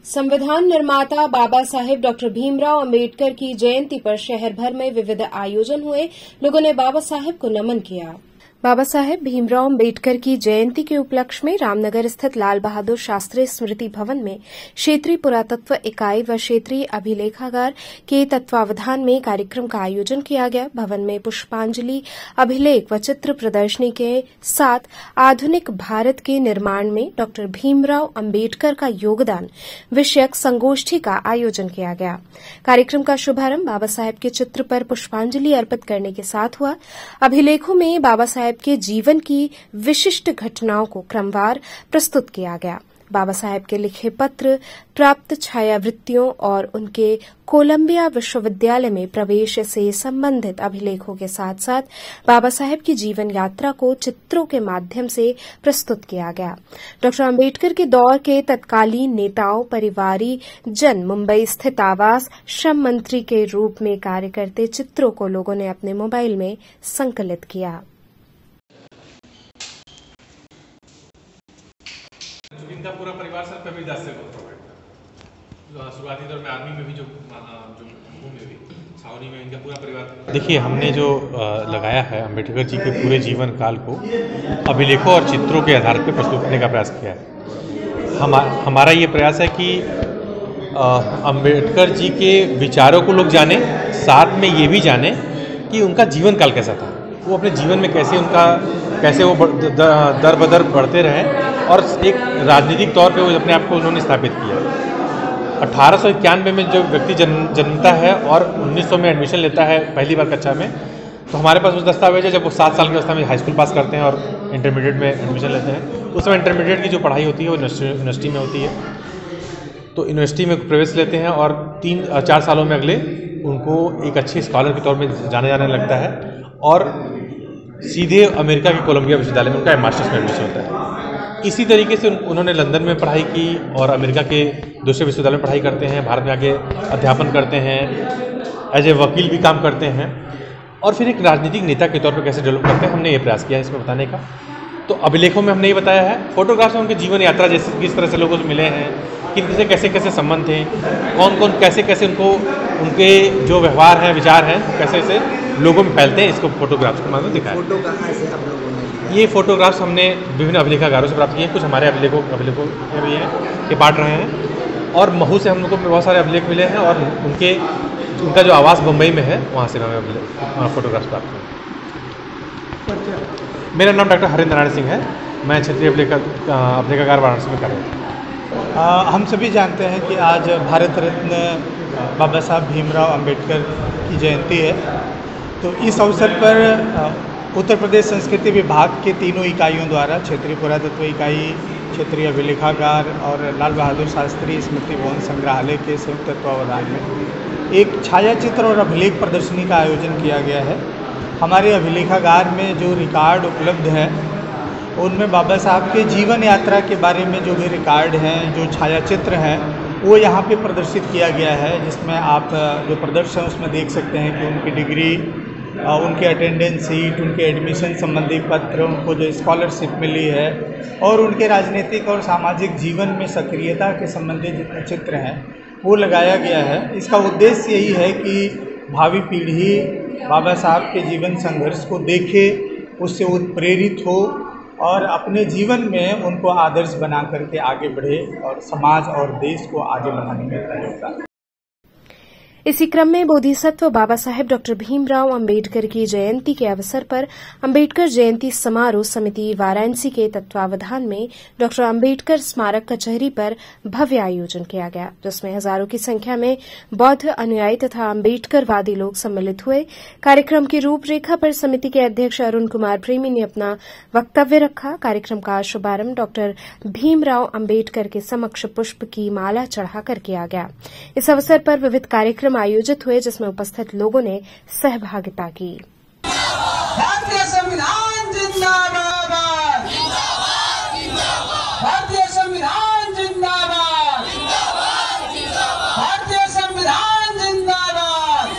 संविधान निर्माता बाबा साहेब डॉक्टर भीमराव अंबेडकर की जयंती पर शहर भर में विविध आयोजन हुए। लोगों ने बाबा साहेब को नमन किया। बाबा साहेब भीमराव अंबेडकर की जयंती के उपलक्ष्य में रामनगर स्थित लाल बहादुर शास्त्री स्मृति भवन में क्षेत्रीय पुरातत्व इकाई व क्षेत्रीय अभिलेखागार के तत्वावधान में कार्यक्रम का आयोजन किया गया। भवन में पुष्पांजलि, अभिलेख व चित्र प्रदर्शनी के साथ आधुनिक भारत के निर्माण में डॉक्टर भीमराव अंबेडकर का योगदान विषयक संगोष्ठी का आयोजन किया गया। कार्यक्रम का शुभारंभ बाबा साहेब के चित्र पर पुष्पांजलि अर्पित करने के साथ हुआ। अभिलेखों में बाबा साहेब के जीवन की विशिष्ट घटनाओं को क्रमवार प्रस्तुत किया गया। बाबा साहेब के लिखे पत्र, प्राप्त छायावृत्तियों और उनके कोलंबिया विश्वविद्यालय में प्रवेश से संबंधित अभिलेखों के साथ साथ बाबा साहेब की जीवन यात्रा को चित्रों के माध्यम से प्रस्तुत किया गया। डॉक्टर अंबेडकर के दौर के तत्कालीन नेताओं, परिवारी जन, मुंबई स्थित आवास, श्रम मंत्री के रूप में कार्य करते चित्रों को लोगों ने अपने मोबाइल में संकलित किया। इनका पूरा परिवार सर कबीरदास से प्रभावित था। शुरुआती दौर में आर्मी में भी जो भूमि हुई, छावनी में इनका पूरा परिवार। देखिए, हमने जो लगाया है अंबेडकर जी के पूरे जीवन काल को अभिलेखों और चित्रों के आधार पर प्रस्तुत करने का प्रयास किया है। हमारा ये प्रयास है कि अंबेडकर जी के विचारों को लोग जाने, साथ में ये भी जाने कि उनका जीवन काल कैसा था, वो अपने जीवन में कैसे वो दर बदर बढ़ते रहे और एक राजनीतिक तौर पे वो अपने आप को उन्होंने स्थापित किया। 1891 में जो व्यक्ति जन्मता है और 1900 में एडमिशन लेता है पहली बार कक्षा में, तो हमारे पास उस दस्तावेज है जब वो 7 साल की अवस्था में हाई स्कूल पास करते हैं और इंटरमीडिएट में एडमिशन लेते हैं। उस समय इंटरमीडिएट की जो पढ़ाई होती है वो यूनिवर्सिटी में होती है, तो यूनिवर्सिटी में प्रवेश लेते हैं और 3-4 सालों में अगले उनको एक अच्छे स्कॉलर के तौर में जाने लगता है और सीधे अमेरिका के कोलंबिया विश्वविद्यालय में उनका मास्टर्स में एडमिशन होता है। इसी तरीके से उन्होंने लंदन में पढ़ाई की और अमेरिका के दूसरे विश्वविद्यालय में पढ़ाई करते हैं, भारत में आके अध्यापन करते हैं, एज ए वकील भी काम करते हैं और फिर एक राजनीतिक नेता के तौर पर कैसे डेवलप करते हैं, हमने ये प्रयास किया है इसमें बताने का। तो अभिलेखों में हमने ये बताया है, फोटोग्राफ्स में उनके जीवन यात्रा जैसे किस तरह से लोगों से मिले हैं, किन से कैसे संबंध थे, कौन कैसे उनको उनके जो व्यवहार हैं, विचार हैं, कैसे लोगों में फैलते हैं, इसको फोटोग्राफ्स के माध्यम से दिखाया। फोटो कहाँ से आप लोगों ने? ये फोटोग्राफ्स हमने विभिन्न अभिलेखागारों से प्राप्त किए हैं। कुछ हमारे अभिलेखों भी हैं के बांट रहे हैं और महू से हम लोग को बहुत सारे अभिलेख मिले हैं और उनका जो आवास बम्बई में है वहाँ से हमें फोटोग्राफ्स प्राप्त हुए। मेरा नाम डॉक्टर हरेंद्र नारायण सिंह है, मैं क्षेत्रीय अभिलेखागार वाराणसी में कार्यरत हूँ। हम सभी जानते हैं कि आज भारत रत्न बाबा साहब भीमराव अंबेडकर की जयंती है, तो इस अवसर पर उत्तर प्रदेश संस्कृति विभाग के तीनों इकाइयों द्वारा क्षेत्रीय पुरातत्व इकाई, क्षेत्रीय अभिलेखागार और लाल बहादुर शास्त्री स्मृति भवन संग्रहालय के संयुक्त तत्वावधान में एक छायाचित्र और अभिलेख प्रदर्शनी का आयोजन किया गया है। हमारे अभिलेखागार में जो रिकॉर्ड उपलब्ध है उनमें बाबा साहब के जीवन यात्रा के बारे में जो भी रिकॉर्ड हैं, जो छायाचित्र हैं, वो यहाँ पे प्रदर्शित किया गया है, जिसमें आप जो प्रदर्शन है उसमें देख सकते हैं कि उनकी डिग्री, उनके अटेंडेंस सीट, उनके एडमिशन संबंधी पत्र, उनको जो स्कॉलरशिप मिली है और उनके राजनीतिक और सामाजिक जीवन में सक्रियता के संबंधित जितने चित्र हैं वो लगाया गया है। इसका उद्देश्य यही है कि भावी पीढ़ी बाबा साहब के जीवन संघर्ष को देखे, उससे उत्प्रेरित हो और अपने जीवन में उनको आदर्श बना करके आगे बढ़े और समाज और देश को आगे बढ़ाने में प्रयास करें। इसी क्रम में बोधिसत्व बाबा साहेब डॉक्टर भीमराव अंबेडकर की जयंती के अवसर पर अंबेडकर जयंती समारोह समिति वाराणसी के तत्वावधान में डॉक्टर अंबेडकर स्मारक कचहरी पर भव्य आयोजन किया गया, जिसमें हजारों की संख्या में बौद्ध अनुयायी तथा अंबेडकरवादी लोग सम्मिलित हुए। कार्यक्रम की रूपरेखा पर समिति के अध्यक्ष अरुण कुमार प्रेमी ने अपना वक्तव्य रखा। कार्यक्रम का शुभारंभ डॉक्टर भीमराव अंबेडकर के समक्ष पुष्प की माला चढ़ाकर किया गया। इस अवसर पर विविध कार्यक्रम आयोजित हुए, जिसमें उपस्थित लोगों ने सहभागिता की। भारतीय संविधान जिंदाबाद, भारतीय संविधान जिंदाबाद, भारतीय संविधान जिंदाबाद,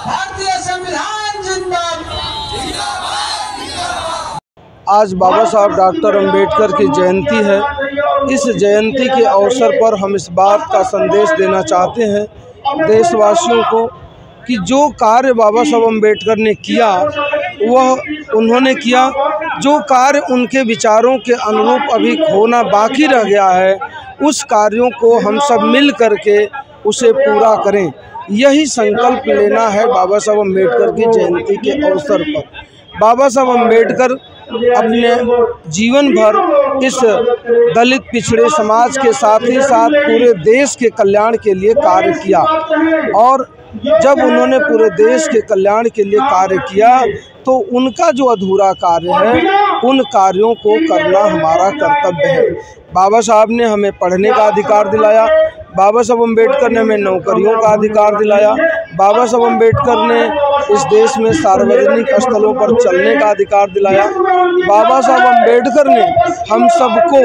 भारतीय संविधान जिंदाबाद। आज बाबा साहब डॉक्टर अंबेडकर की जयंती है इस जयंती के अवसर पर हम इस बात का संदेश देना चाहते हैं देशवासियों को कि जो कार्य बाबा साहब अम्बेडकर ने किया वह उन्होंने किया, जो कार्य उनके विचारों के अनुरूप अभी होना बाकी रह गया है उस कार्यों को हम सब मिल करके उसे पूरा करें। यही संकल्प लेना है बाबा साहब अम्बेडकर की जयंती के अवसर पर। बाबा साहब अम्बेडकर अपने जीवन भर इस दलित पिछड़े समाज के साथ ही साथ पूरे देश के कल्याण के लिए कार्य किया और जब उन्होंने पूरे देश के कल्याण के लिए कार्य किया तो उनका जो अधूरा कार्य है उन कार्यों को करना हमारा कर्तव्य है। बाबा साहब ने हमें पढ़ने का अधिकार दिलाया, बाबा साहब अम्बेडकर ने हमें नौकरियों का अधिकार दिलाया, बाबा साहब अम्बेडकर ने इस देश में सार्वजनिक स्थलों पर चलने का अधिकार दिलाया, बाबा साहब अम्बेडकर ने हम सबको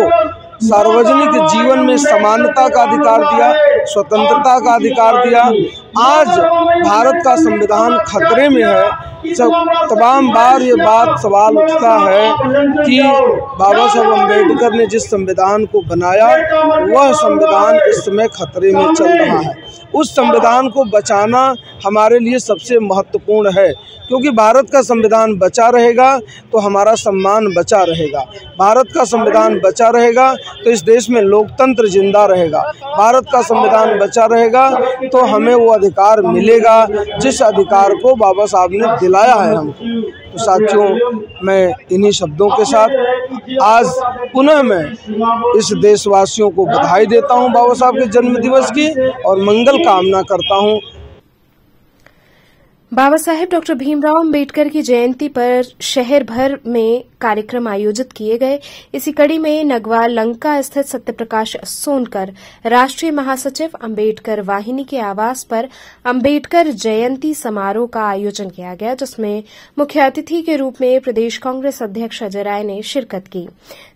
सार्वजनिक जीवन में समानता का अधिकार दिया, स्वतंत्रता का अधिकार दिया। आज भारत का संविधान खतरे में है। तमाम बार ये बात सवाल उठता है कि बाबा साहब अम्बेडकर ने जिस संविधान को बनाया वह संविधान इस समय खतरे में चल रहा है। उस संविधान को बचाना हमारे लिए सबसे महत्वपूर्ण है, क्योंकि भारत का संविधान बचा रहेगा तो हमारा सम्मान बचा रहेगा। भारत का संविधान बचा रहेगा तो इस देश में लोकतंत्र जिंदा रहेगा। भारत का संविधान बचा रहेगा तो हमें वो अधिकार मिलेगा जिस अधिकार को बाबा साहब ने दिलाया है हमको। तो साथियों, मैं इन्हीं शब्दों के साथ आज पुनः मैं इस देशवासियों को बधाई देता हूं बाबा साहब के जन्म दिवस की और मंगल कामना करता हूं। बाबा साहेब डॉक्टर भीमराव अम्बेडकर की जयंती पर शहर भर में कार्यक्रम आयोजित किए गए। इसी कड़ी में नगवा लंका स्थित सत्यप्रकाश सोनकर राष्ट्रीय महासचिव अम्बेडकर वाहिनी के आवास पर अम्बेडकर जयंती समारोह का आयोजन किया गया, जिसमें मुख्य अतिथि के रूप में प्रदेश कांग्रेस अध्यक्ष अजय राय ने शिरकत की।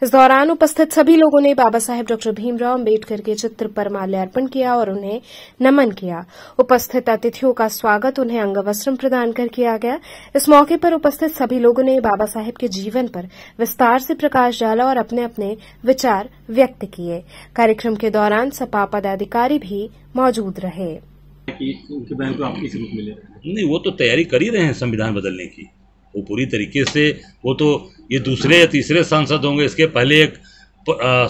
इस दौरान उपस्थित सभी लोगों ने बाबा साहेब डॉक्टर भीमराव अम्बेडकर के चित्र पर माल्यार्पण किया और उन्हें नमन किया। उपस्थित अतिथियों का स्वागत उन्हें अंगवस्त्र प्रदान कर किया गया। इस मौके पर उपस्थित सभी लोगों ने बाबा साहेब के जीवन पर विस्तार से प्रकाश डाला और अपने अपने विचार व्यक्त किए। कार्यक्रम के दौरान सपा पदाधिकारी भी मौजूद रहे। उनके बहन को आपकी सबूत मिले? नहीं, वो तो तैयारी कर ही रहे हैं संविधान बदलने की, वो पूरी तरीके से। वो तो ये दूसरे या तीसरे सांसद होंगे। इसके पहले एक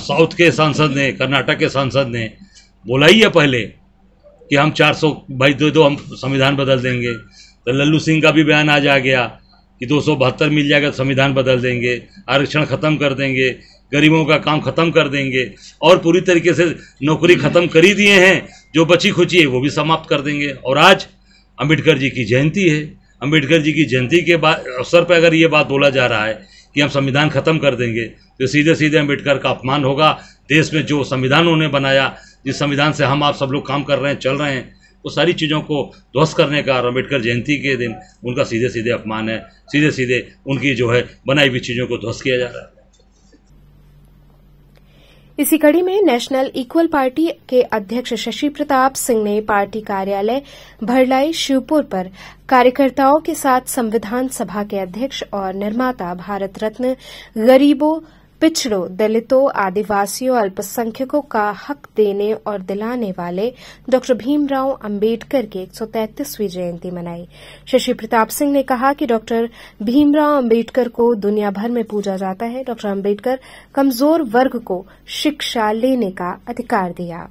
साउथ के सांसद ने, कर्नाटक के सांसद ने बोला ही है पहले कि हम 400 भाई दो हम संविधान बदल देंगे। तो लल्लू सिंह का भी बयान आज आ गया कि 272 मिल जाएगा तो संविधान बदल देंगे, आरक्षण ख़त्म कर देंगे, गरीबों का काम ख़त्म कर देंगे और पूरी तरीके से नौकरी ख़त्म कर ही दिए हैं, जो बची खुची है वो भी समाप्त कर देंगे। और आज अम्बेडकर जी की जयंती है। अम्बेडकर जी की जयंती के बाद अवसर पर अगर ये बात बोला जा रहा है कि हम संविधान ख़त्म कर देंगे तो सीधे सीधे अम्बेडकर का अपमान होगा। देश में जो संविधान उन्होंने बनाया, जिस संविधान से हम आप सब लोग काम कर रहे हैं, चल रहे हैं, वो सारी चीज़ों को ध्वस्त करने का और अम्बेडकर जयंती के दिन उनका सीधे सीधे अपमान है। सीधे सीधे उनकी जो है बनाई हुई चीज़ों को ध्वस्त किया जा रहा है। इसी कड़ी में नेशनल इक्वल पार्टी के अध्यक्ष शशि प्रताप सिंह ने पार्टी कार्यालय भरलाई शिवपुर पर कार्यकर्ताओं के साथ संविधान सभा के अध्यक्ष और निर्माता, भारत रत्न, गरीबों, पिछड़ों, दलितों, आदिवासियों, अल्पसंख्यकों का हक देने और दिलाने वाले डॉक्टर भीमराव अम्बेडकर की 133वीं जयंती मनाई। शशि प्रताप सिंह ने कहा कि डॉक्टर भीमराव अम्बेडकर को दुनिया भर में पूजा जाता है। डॉक्टर अम्बेडकर कमजोर वर्ग को शिक्षा लेने का अधिकार दिया।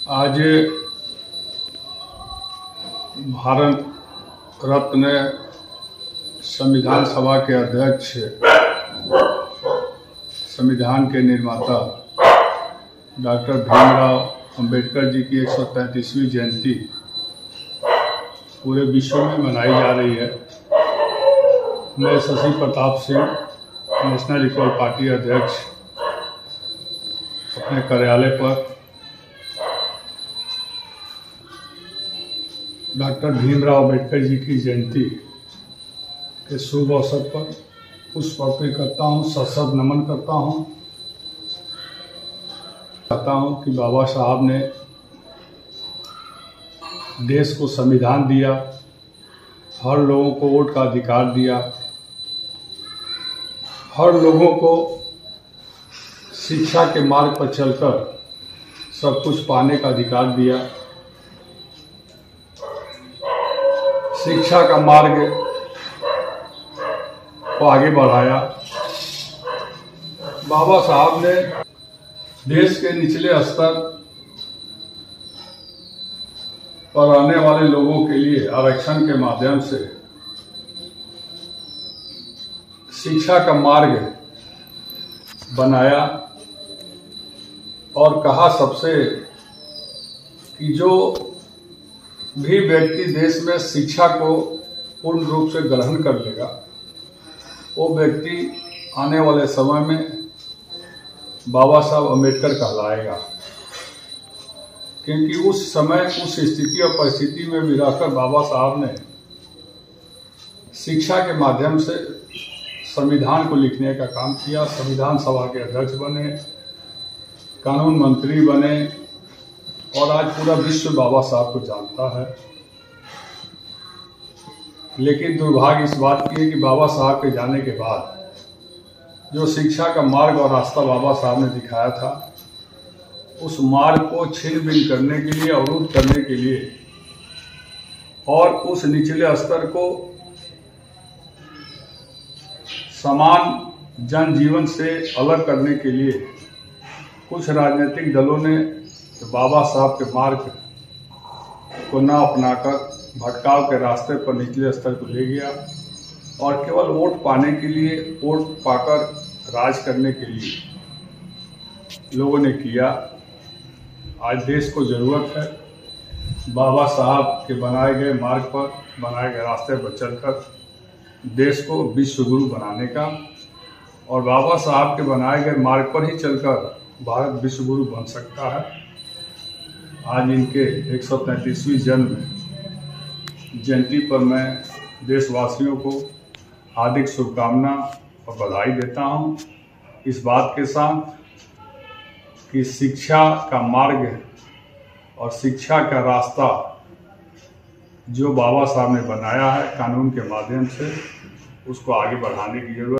आज भारत रत्न संविधान सभा के अध्यक्ष, संविधान के निर्माता डॉक्टर भीमराव अम्बेडकर जी की 133वीं जयंती पूरे विश्व में मनाई जा रही है। मैं Shashi Pratap Singh, national equal party अध्यक्ष, अपने कार्यालय पर डॉक्टर भीमराव अम्बेडकर जी की जयंती के शुभ अवसर पर पुष्प अर्पित करता हूँ, सशद नमन करता हूँ। चाहता हूँ कि बाबा साहब ने देश को संविधान दिया, हर लोगों को वोट का अधिकार दिया, हर लोगों को शिक्षा के मार्ग पर चलकर सब कुछ पाने का अधिकार दिया। शिक्षा का मार्ग को आगे बढ़ाया। बाबा साहब ने देश के निचले स्तर पर रहने वाले लोगों के लिए आरक्षण के माध्यम से शिक्षा का मार्ग बनाया और कहा सबसे कि जो भी व्यक्ति देश में शिक्षा को पूर्ण रूप से ग्रहण कर लेगा वो व्यक्ति आने वाले समय में बाबा साहब अम्बेडकर कहलाएगा, क्योंकि उस समय उस स्थिति और परिस्थिति में भी रहकर बाबा साहब ने शिक्षा के माध्यम से संविधान को लिखने का काम किया। संविधान सभा के अध्यक्ष बने, कानून मंत्री बने और आज पूरा विश्व बाबा साहब को जानता है। लेकिन दुर्भाग्य इस बात की है कि बाबा साहब के जाने के बाद जो शिक्षा का मार्ग और रास्ता बाबा साहब ने दिखाया था, उस मार्ग को छीन-बीन करने के लिए, अवरुद्ध करने के लिए और उस निचले स्तर को समान जनजीवन से अलग करने के लिए कुछ राजनीतिक दलों ने बाबा साहब के मार्ग को न अपनाकर भटकाव के रास्ते पर निचले स्तर को ले गया और केवल वोट पाने के लिए, वोट पाकर राज करने के लिए लोगों ने किया। आज देश को जरूरत है बाबा साहब के बनाए गए मार्ग पर, बनाए गए रास्ते पर चलकर देश को विश्व गुरु बनाने का, और बाबा साहब के बनाए गए मार्ग पर ही चलकर भारत विश्व गुरु बन सकता है। आज इनके 133वीं जन्म जयंती पर मैं देशवासियों को हार्दिक शुभकामना और बधाई देता हूं, इस बात के साथ कि शिक्षा का मार्ग और शिक्षा का रास्ता जो बाबा साहब ने बनाया है कानून के माध्यम से, उसको आगे बढ़ाने की जरूरत